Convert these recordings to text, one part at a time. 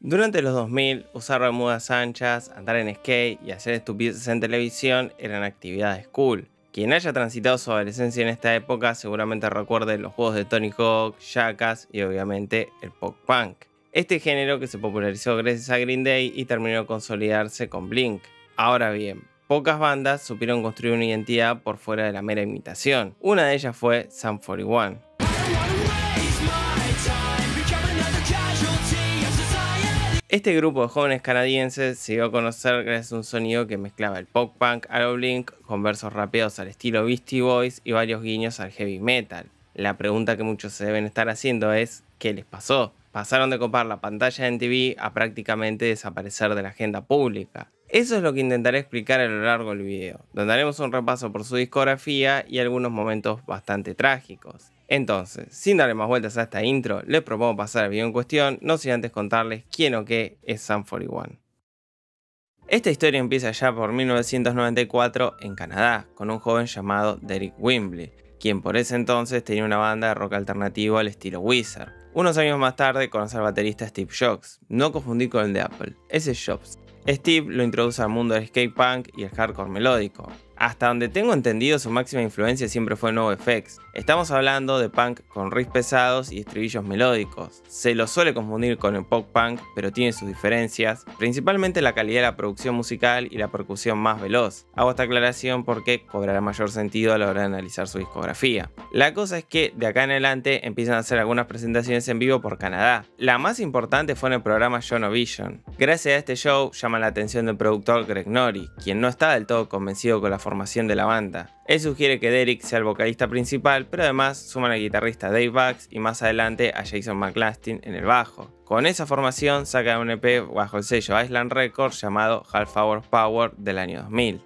Durante los 2000, usar bermudas anchas, andar en skate y hacer estupideces en televisión eran actividades cool. Quien haya transitado su adolescencia en esta época seguramente recuerde los juegos de Tony Hawk, Jackass y obviamente el pop punk. Este género que se popularizó gracias a Green Day y terminó de consolidarse con Blink. Ahora bien, pocas bandas supieron construir una identidad por fuera de la mera imitación. Una de ellas fue Sum 41. Este grupo de jóvenes canadienses se dio a conocer gracias a un sonido que mezclaba el pop punk a lo Blink con versos rapeados al estilo Beastie Boys y varios guiños al heavy metal. La pregunta que muchos se deben estar haciendo es ¿qué les pasó? Pasaron de copar la pantalla de MTV a prácticamente desaparecer de la agenda pública. Eso es lo que intentaré explicar a lo largo del video, donde haremos un repaso por su discografía y algunos momentos bastante trágicos. Entonces, sin darle más vueltas a esta intro, les propongo pasar al video en cuestión, no sin antes contarles quién o qué es Sum 41. Esta historia empieza ya por 1994 en Canadá, con un joven llamado Deryck Whibley, quien por ese entonces tenía una banda de rock alternativo al estilo Weezer. Unos años más tarde conoce al baterista Steve Jobs, no confundir con el de Apple, ese es Jobs. Steve lo introduce al mundo del skate punk y el hardcore melódico. Hasta donde tengo entendido, su máxima influencia siempre fue NoFX. Estamos hablando de punk con riffs pesados y estribillos melódicos. Se lo suele confundir con el pop punk, pero tiene sus diferencias, principalmente la calidad de la producción musical y la percusión más veloz. Hago esta aclaración porque cobrará mayor sentido a la hora de analizar su discografía. La cosa es que de acá en adelante empiezan a hacer algunas presentaciones en vivo por Canadá. La más importante fue en el programa Jonovision. Gracias a este show llama la atención del productor Greg Nori, quien no está del todo convencido con la formación de la banda. Él sugiere que Deryck sea el vocalista principal, pero además suman al guitarrista Dave Bugs y más adelante a Jason McLastin en el bajo. Con esa formación sacan un EP bajo el sello Island Records llamado Half Hour Power del año 2000.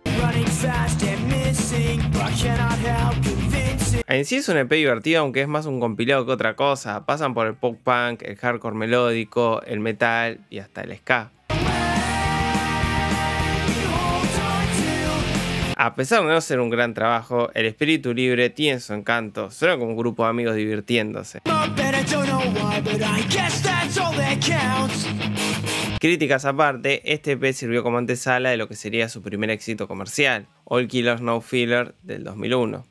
En sí es un EP divertido, aunque es más un compilado que otra cosa. Pasan por el pop punk, el hardcore melódico, el metal y hasta el ska. A pesar de no ser un gran trabajo, el espíritu libre tiene su encanto, suena como un grupo de amigos divirtiéndose. Críticas aparte, este EP sirvió como antesala de lo que sería su primer éxito comercial, All Killers No Filler del 2001.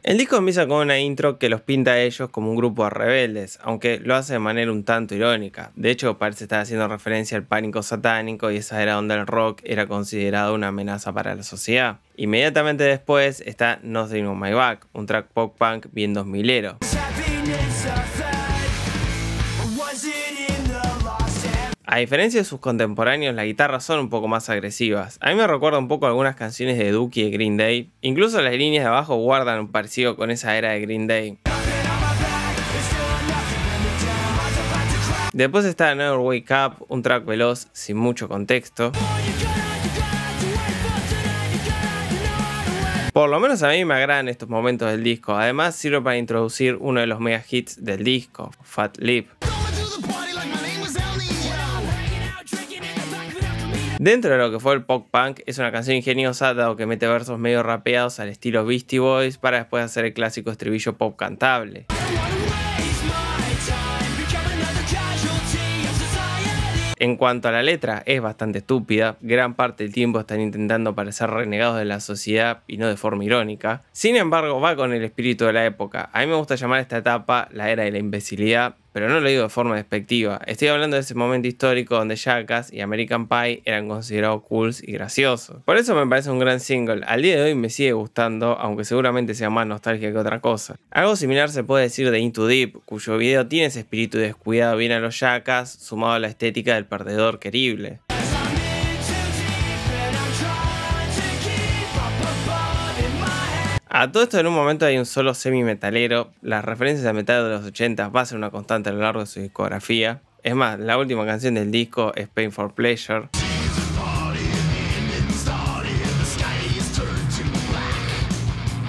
El disco empieza con una intro que los pinta a ellos como un grupo de rebeldes, aunque lo hace de manera un tanto irónica. De hecho, parece estar haciendo referencia al pánico satánico y esa era donde el rock era considerado una amenaza para la sociedad. Inmediatamente después está Nothing on My Back, un track pop punk bien 2000ero. A diferencia de sus contemporáneos, las guitarras son un poco más agresivas. A mí me recuerda un poco a algunas canciones de Dookie y Green Day. Incluso las líneas de abajo guardan un parecido con esa era de Green Day. Después está Never Wake Up, un track veloz sin mucho contexto. Por lo menos a mí me agradan estos momentos del disco. Además sirve para introducir uno de los mega hits del disco, Fat Lip. Dentro de lo que fue el pop punk, es una canción ingeniosa dado que mete versos medio rapeados al estilo Beastie Boys para después hacer el clásico estribillo pop cantable. En cuanto a la letra, es bastante estúpida, gran parte del tiempo están intentando parecer renegados de la sociedad y no de forma irónica. Sin embargo, va con el espíritu de la época. A mí me gusta llamar a esta etapa la era de la imbecilidad, pero no lo digo de forma despectiva. Estoy hablando de ese momento histórico donde Jackass y American Pie eran considerados cools y graciosos. Por eso me parece un gran single. Al día de hoy me sigue gustando, aunque seguramente sea más nostalgia que otra cosa. Algo similar se puede decir de Into Deep, cuyo video tiene ese espíritu descuidado bien a los Jackass, sumado a la estética del perdedor querible. A todo esto en un momento hay un solo semi-metalero, las referencias a metal de los 80 va a ser una constante a lo largo de su discografía. Es más, la última canción del disco es Pain for Pleasure.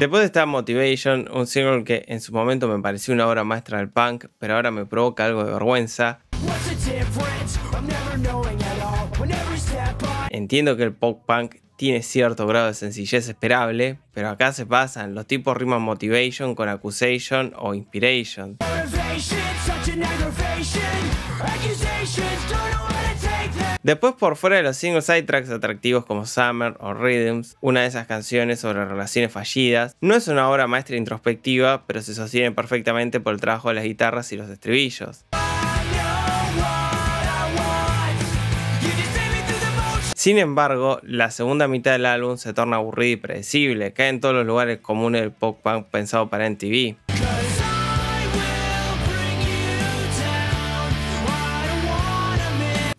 Después está Motivation, un single que en su momento me pareció una obra maestra del punk, pero ahora me provoca algo de vergüenza. Entiendo que el pop punk tiene cierto grado de sencillez esperable, pero acá se pasan, los tipos riman motivation con accusation o inspiration. Después, por fuera de los singles, hay tracks atractivos como Summer o Rhythms, una de esas canciones sobre relaciones fallidas. No es una obra maestra introspectiva, pero se sostiene perfectamente por el trabajo de las guitarras y los estribillos. Sin embargo, la segunda mitad del álbum se torna aburrida y predecible, cae en todos los lugares comunes del pop punk pensado para MTV.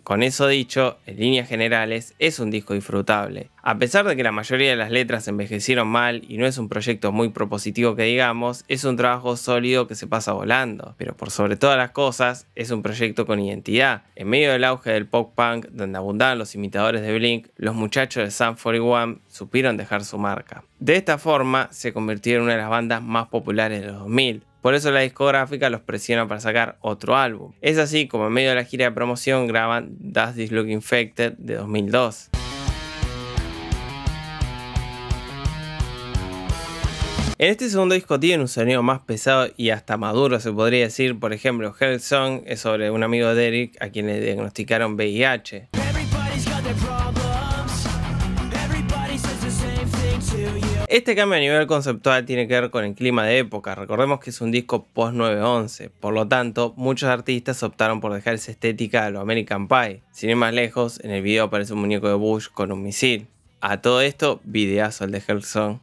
Con eso dicho, en líneas generales, es un disco disfrutable. A pesar de que la mayoría de las letras envejecieron mal y no es un proyecto muy propositivo que digamos, es un trabajo sólido que se pasa volando. Pero por sobre todas las cosas, es un proyecto con identidad. En medio del auge del pop punk, donde abundaban los imitadores de Blink, los muchachos de Sum 41 supieron dejar su marca. De esta forma, se convirtieron en una de las bandas más populares de los 2000. Por eso la discográfica los presiona para sacar otro álbum. Es así como en medio de la gira de promoción graban Does This Look Infected de 2002. En este segundo disco tiene un sonido más pesado y hasta maduro, se podría decir. Por ejemplo, Hellsong es sobre un amigo de Eric a quien le diagnosticaron VIH. Este cambio a nivel conceptual tiene que ver con el clima de época. Recordemos que es un disco post 9/11, por lo tanto, muchos artistas optaron por dejar esa estética a lo American Pie. Sin ir más lejos, en el video aparece un muñeco de Bush con un misil. A todo esto, videazo el de Hellsong.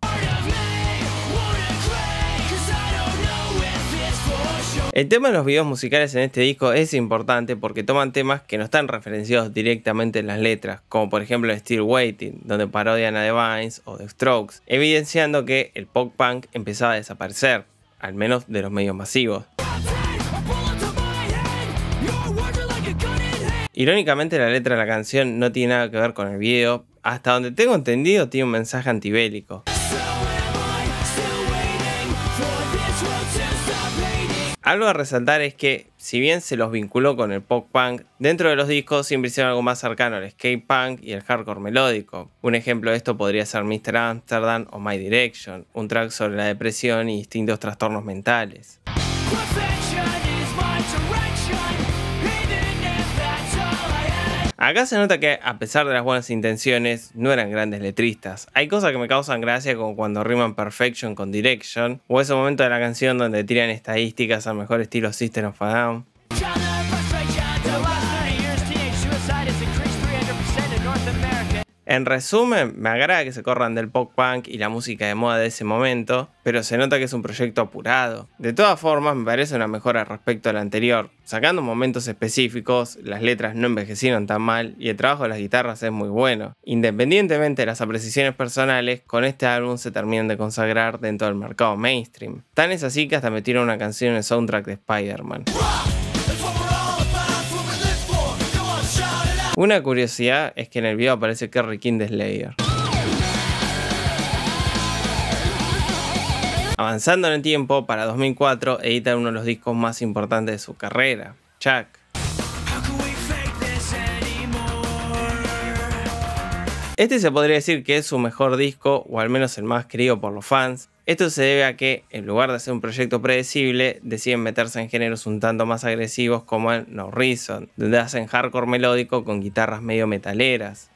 El tema de los videos musicales en este disco es importante porque toman temas que no están referenciados directamente en las letras, como por ejemplo Still Waiting, donde parodian a The Vines o The Strokes, evidenciando que el pop punk empezaba a desaparecer, al menos de los medios masivos. Irónicamente, la letra de la canción no tiene nada que ver con el video, hasta donde tengo entendido tiene un mensaje antibélico. Algo a resaltar es que, si bien se los vinculó con el pop punk, dentro de los discos siempre hicieron algo más cercano al skate punk y el hardcore melódico. Un ejemplo de esto podría ser Mr. Amsterdam o My Direction, un track sobre la depresión y distintos trastornos mentales. Acá se nota que, a pesar de las buenas intenciones, no eran grandes letristas. Hay cosas que me causan gracia, como cuando riman Perfection con Direction, o ese momento de la canción donde tiran estadísticas al mejor estilo System of a Down. En resumen, me agrada que se corran del pop punk y la música de moda de ese momento, pero se nota que es un proyecto apurado. De todas formas, me parece una mejora respecto al anterior. Sacando momentos específicos, las letras no envejecieron tan mal y el trabajo de las guitarras es muy bueno. Independientemente de las apreciaciones personales, con este álbum se terminan de consagrar dentro del mercado mainstream. Tan es así que hasta metieron una canción en el soundtrack de Spider-Man. Una curiosidad es que en el video aparece Kerry King de Slayer. Avanzando en el tiempo, para 2004 edita uno de los discos más importantes de su carrera, Chuck. Este se podría decir que es su mejor disco, o al menos el más querido por los fans. Esto se debe a que, en lugar de hacer un proyecto predecible, deciden meterse en géneros un tanto más agresivos como el No Reason, donde hacen hardcore melódico con guitarras medio metaleras.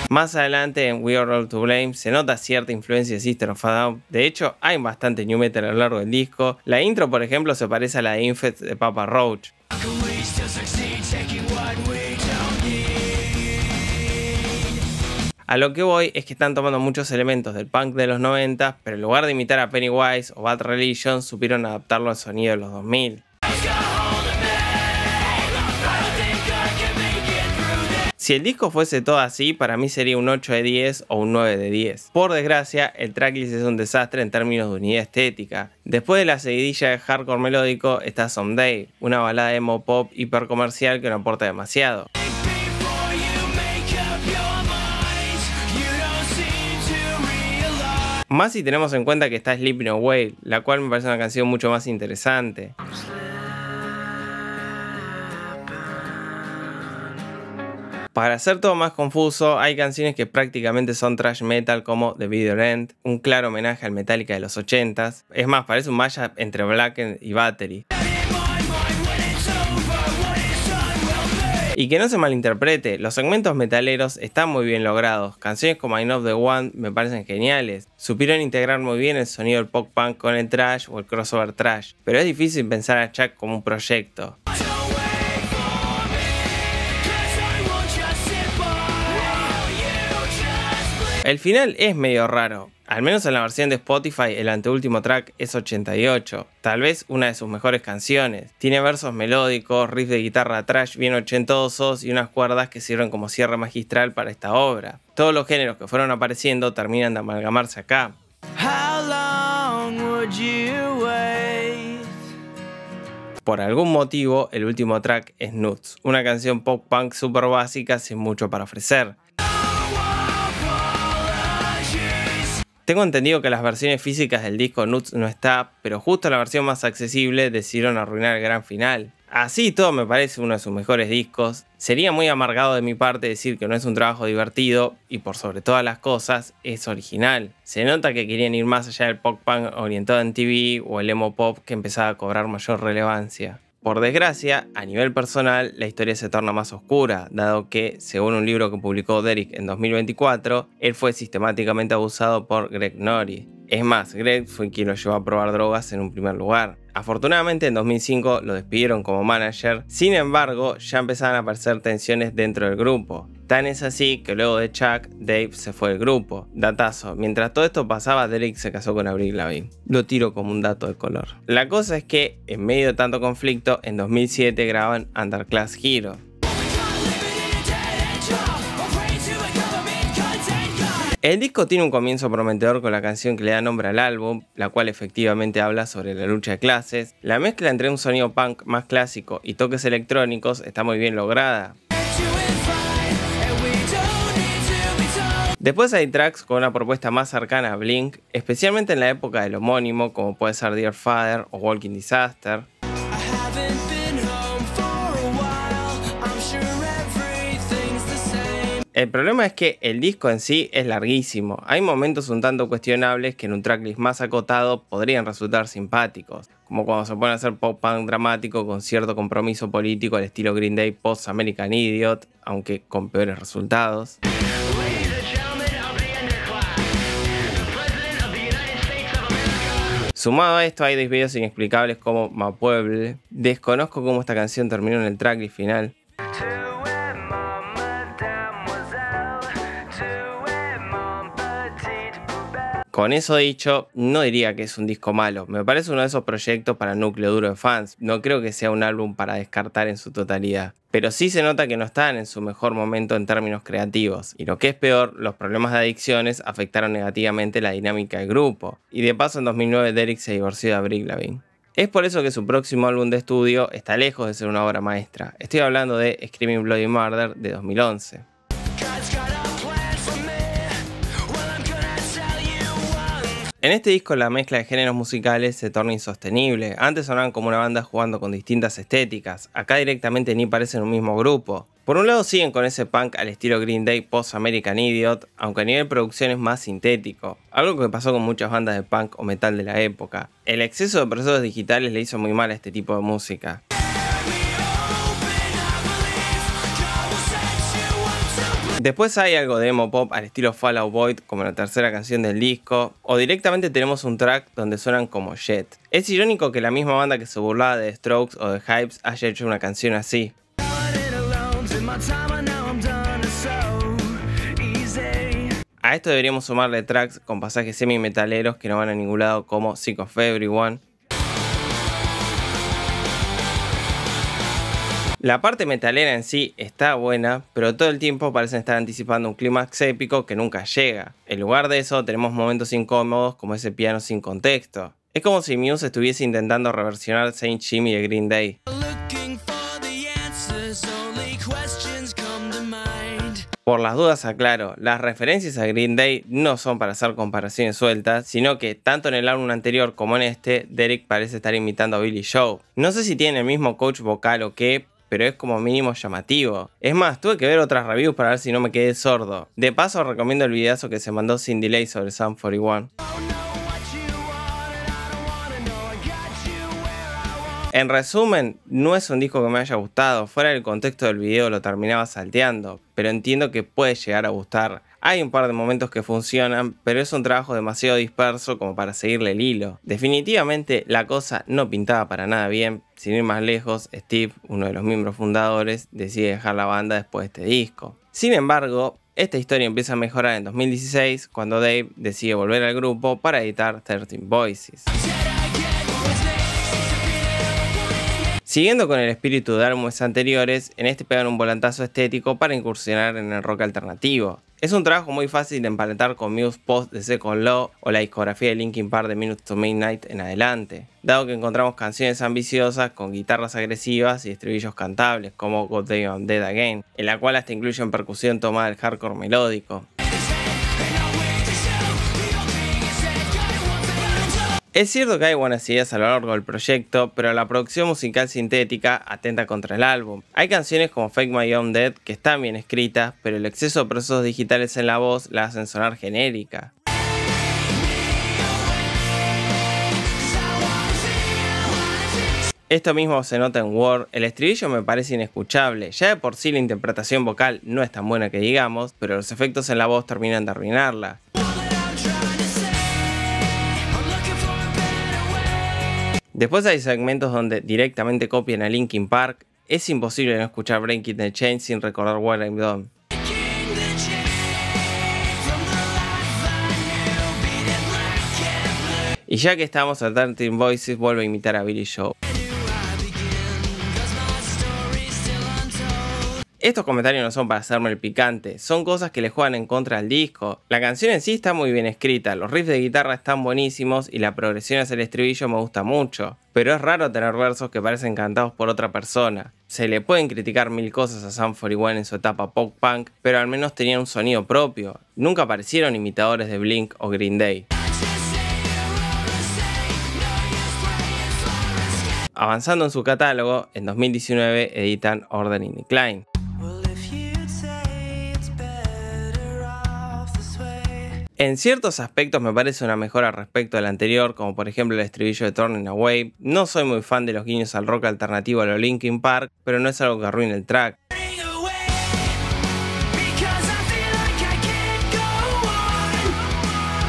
Más adelante en We Are All To Blame se nota cierta influencia de System of a Down. De hecho, hay bastante new metal a lo largo del disco. La intro, por ejemplo, se parece a la de Infect de Papa Roach. A lo que voy es que están tomando muchos elementos del punk de los 90, pero en lugar de imitar a Pennywise o Bad Religion, supieron adaptarlo al sonido de los 2000. Si el disco fuese todo así, para mí sería un 8 de 10 o un 9 de 10. Por desgracia, el tracklist es un desastre en términos de unidad estética. Después de la seguidilla de hardcore melódico está Someday, una balada emo pop hiper comercial que no aporta demasiado. Más si tenemos en cuenta que está Sleeping Away, la cual me parece una canción mucho más interesante. Para hacer todo más confuso, hay canciones que prácticamente son thrash metal como The Bitter End, un claro homenaje al Metallica de los 80s. Es más, parece un mashup entre Blackened y Battery. Y que no se malinterprete, los segmentos metaleros están muy bien logrados. Canciones como I Know The One me parecen geniales. Supieron integrar muy bien el sonido del pop punk con el thrash o el crossover thrash, pero es difícil pensar a Chuck como un proyecto. El final es medio raro, al menos en la versión de Spotify el anteúltimo track es 88, tal vez una de sus mejores canciones. Tiene versos melódicos, riffs de guitarra thrash bien ochentosos y unas cuerdas que sirven como cierre magistral para esta obra. Todos los géneros que fueron apareciendo terminan de amalgamarse acá. Por algún motivo, el último track es Nuts, una canción pop punk super básica sin mucho para ofrecer. Tengo entendido que las versiones físicas del disco Nuts no está, pero justo la versión más accesible decidieron arruinar el gran final. Así y todo me parece uno de sus mejores discos. Sería muy amargado de mi parte decir que no es un trabajo divertido y por sobre todas las cosas es original. Se nota que querían ir más allá del pop punk orientado en TV o el emo pop que empezaba a cobrar mayor relevancia. Por desgracia, a nivel personal, la historia se torna más oscura, dado que, según un libro que publicó Derek en 2024, él fue sistemáticamente abusado por Greg Nori. Es más, Greg fue quien lo llevó a probar drogas en un primer lugar. Afortunadamente en 2005 lo despidieron como manager, sin embargo ya empezaban a aparecer tensiones dentro del grupo. Tan es así que luego de Chuck, Dave se fue del grupo. Datazo, mientras todo esto pasaba, Derek se casó con Avril Lavigne. Lo tiro como un dato de color. La cosa es que, en medio de tanto conflicto, en 2007 graban Underclass Hero. El disco tiene un comienzo prometedor con la canción que le da nombre al álbum, la cual efectivamente habla sobre la lucha de clases. La mezcla entre un sonido punk más clásico y toques electrónicos está muy bien lograda. Después hay tracks con una propuesta más cercana a Blink, especialmente en la época del homónimo, como puede ser Dear Father o Walking Disaster. El problema es que el disco en sí es larguísimo, hay momentos un tanto cuestionables que en un tracklist más acotado podrían resultar simpáticos, como cuando se pone a hacer pop punk dramático con cierto compromiso político al estilo Green Day post American Idiot, aunque con peores resultados. Sumado a esto hay desvíos inexplicables como Ma Pueble. Desconozco cómo esta canción terminó en el tracklist final. Con eso dicho, no diría que es un disco malo, me parece uno de esos proyectos para núcleo duro de fans, no creo que sea un álbum para descartar en su totalidad, pero sí se nota que no están en su mejor momento en términos creativos, y lo que es peor, los problemas de adicciones afectaron negativamente la dinámica del grupo, y de paso en 2009 Derek se divorció de Avril Lavigne. Es por eso que su próximo álbum de estudio está lejos de ser una obra maestra, estoy hablando de Screaming Bloody Murder de 2011. En este disco la mezcla de géneros musicales se torna insostenible. Antes sonaban como una banda jugando con distintas estéticas, acá directamente ni parecen un mismo grupo. Por un lado siguen con ese punk al estilo Green Day post American Idiot, aunque a nivel producción es más sintético, algo que pasó con muchas bandas de punk o metal de la época. El exceso de procesos digitales le hizo muy mal a este tipo de música. Después hay algo de emo pop al estilo Fall Out Boy como la tercera canción del disco, o directamente tenemos un track donde suenan como Jet. Es irónico que la misma banda que se burlaba de The Strokes o de Hypes haya hecho una canción así. A esto deberíamos sumarle tracks con pasajes semi-metaleros que no van a ningún lado como Sick of Everyone. La parte metalera en sí está buena, pero todo el tiempo parecen estar anticipando un clímax épico que nunca llega. En lugar de eso tenemos momentos incómodos como ese piano sin contexto. Es como si Muse estuviese intentando reversionar Saint Jimmy de Green Day. Por las dudas aclaro, las referencias a Green Day no son para hacer comparaciones sueltas, sino que tanto en el álbum anterior como en este, Derek parece estar imitando a Billy Joe. No sé si tiene el mismo coach vocal o qué, pero es como mínimo llamativo. Es más, tuve que ver otras reviews para ver si no me quedé sordo. De paso recomiendo el videazo que se mandó Sin Delay sobre Sum 41. En resumen, no es un disco que me haya gustado, fuera del contexto del video lo terminaba salteando, pero entiendo que puede llegar a gustar. Hay un par de momentos que funcionan, pero es un trabajo demasiado disperso como para seguirle el hilo. Definitivamente la cosa no pintaba para nada bien. Sin ir más lejos, Steve, uno de los miembros fundadores, decide dejar la banda después de este disco. Sin embargo, esta historia empieza a mejorar en 2016 cuando Dave decide volver al grupo para editar 13 Voices. Siguiendo con el espíritu de álbumes anteriores, en este pegan un volantazo estético para incursionar en el rock alternativo. Es un trabajo muy fácil de emparentar con Muse Post de Second Law o la discografía de Linkin Park de Minutes to Midnight en adelante, dado que encontramos canciones ambiciosas con guitarras agresivas y estribillos cantables como God Damn I'm Dead Again, en la cual hasta incluyen percusión tomada del hardcore melódico. Es cierto que hay buenas ideas a lo largo del proyecto, pero la producción musical sintética atenta contra el álbum. Hay canciones como Fake My Own Dead que están bien escritas, pero el exceso de procesos digitales en la voz la hacen sonar genérica. Esto mismo se nota en War, el estribillo me parece inescuchable, ya de por sí la interpretación vocal no es tan buena que digamos, pero los efectos en la voz terminan de arruinarla. Después hay segmentos donde directamente copian a Linkin Park. Es imposible no escuchar Breaking the Chain sin recordar What I'm Done. Y ya que estamos a 13 Voices, vuelve a imitar a Billy Joe. Estos comentarios no son para hacerme el picante, son cosas que le juegan en contra al disco. La canción en sí está muy bien escrita, los riffs de guitarra están buenísimos y la progresión hacia el estribillo me gusta mucho. Pero es raro tener versos que parecen cantados por otra persona. Se le pueden criticar mil cosas a Sum 41 en su etapa pop punk, pero al menos tenían un sonido propio. Nunca aparecieron imitadores de Blink o Green Day. Avanzando en su catálogo, en 2019 editan Order in Decline. En ciertos aspectos me parece una mejora respecto al anterior, como por ejemplo el estribillo de Turning Away. No soy muy fan de los guiños al rock alternativo a lo Linkin Park, pero no es algo que arruine el track.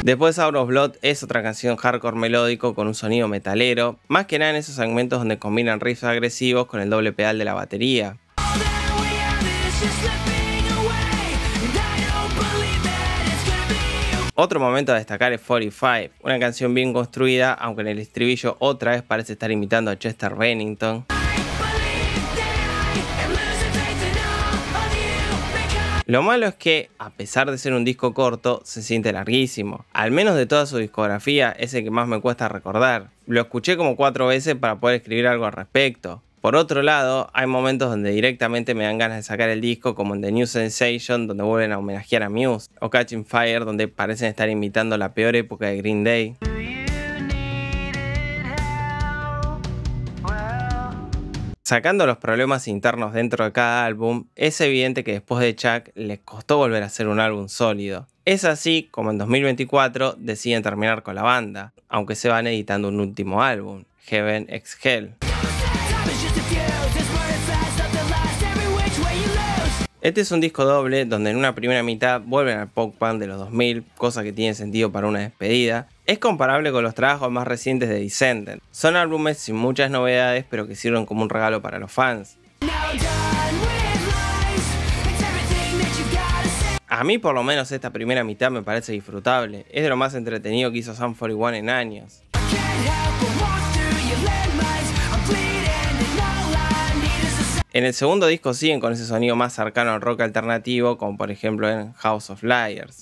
Después Out of Blood es otra canción hardcore melódico con un sonido metalero, más que nada en esos segmentos donde combinan riffs agresivos con el doble pedal de la batería. Otro momento a destacar es 45, una canción bien construida, aunque en el estribillo otra vez parece estar imitando a Chester Bennington. Lo malo es que, a pesar de ser un disco corto, se siente larguísimo. Al menos de toda su discografía, es el que más me cuesta recordar. Lo escuché como 4 veces para poder escribir algo al respecto. Por otro lado, hay momentos donde directamente me dan ganas de sacar el disco, como en The New Sensation, donde vuelven a homenajear a Muse, o Catching Fire, donde parecen estar imitando la peor época de Green Day. Sacando los problemas internos dentro de cada álbum, es evidente que después de Chuck les costó volver a hacer un álbum sólido. Es así como en 2024 deciden terminar con la banda, aunque se van editando un último álbum, Heaven x Hell. Este es un disco doble donde en una primera mitad vuelven al pop punk de los 2000, cosa que tiene sentido para una despedida. Es comparable con los trabajos más recientes de Descendent. Son álbumes sin muchas novedades, pero que sirven como un regalo para los fans. A mí por lo menos esta primera mitad me parece disfrutable. Es de lo más entretenido que hizo Sum 41 en años. En el segundo disco siguen con ese sonido más cercano al rock alternativo, como por ejemplo en House of Liars.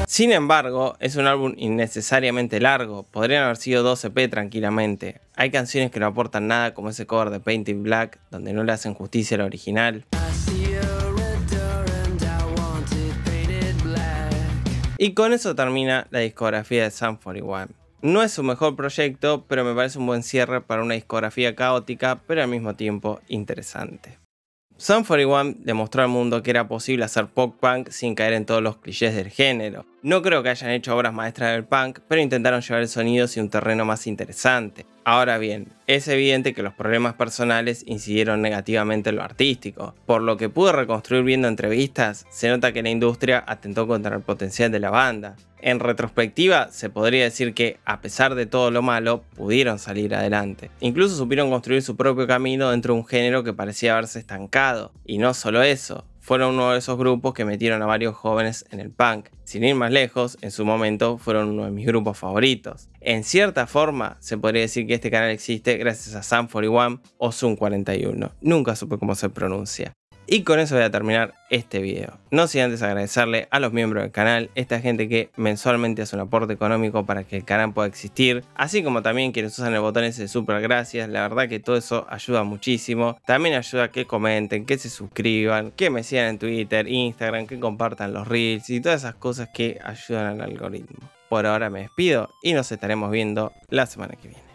Sin embargo, es un álbum innecesariamente largo, podrían haber sido 2 EP tranquilamente. Hay canciones que no aportan nada, como ese cover de Painted Black, donde no le hacen justicia al original. Y con eso termina la discografía de Sum 41. No es su mejor proyecto, pero me parece un buen cierre para una discografía caótica, pero al mismo tiempo interesante. Sum 41 demostró al mundo que era posible hacer pop punk sin caer en todos los clichés del género. No creo que hayan hecho obras maestras del punk, pero intentaron llevar el sonido hacia un terreno más interesante. Ahora bien, es evidente que los problemas personales incidieron negativamente en lo artístico. Por lo que pude reconstruir viendo entrevistas, se nota que la industria atentó contra el potencial de la banda. En retrospectiva, se podría decir que, a pesar de todo lo malo, pudieron salir adelante. Incluso supieron construir su propio camino dentro de un género que parecía haberse estancado. Y no solo eso, fueron uno de esos grupos que metieron a varios jóvenes en el punk. Sin ir más lejos, en su momento fueron uno de mis grupos favoritos. En cierta forma, se podría decir que este canal existe gracias a Sum 41 o Sum 41. Nunca supe cómo se pronuncia. Y con eso voy a terminar este video. No sin antes agradecerle a los miembros del canal, esta gente que mensualmente hace un aporte económico para que el canal pueda existir, así como también quienes usan el botón ese de super gracias. La verdad que todo eso ayuda muchísimo. También ayuda a que comenten, que se suscriban, que me sigan en Twitter, Instagram, que compartan los reels y todas esas cosas que ayudan al algoritmo. Por ahora me despido y nos estaremos viendo la semana que viene.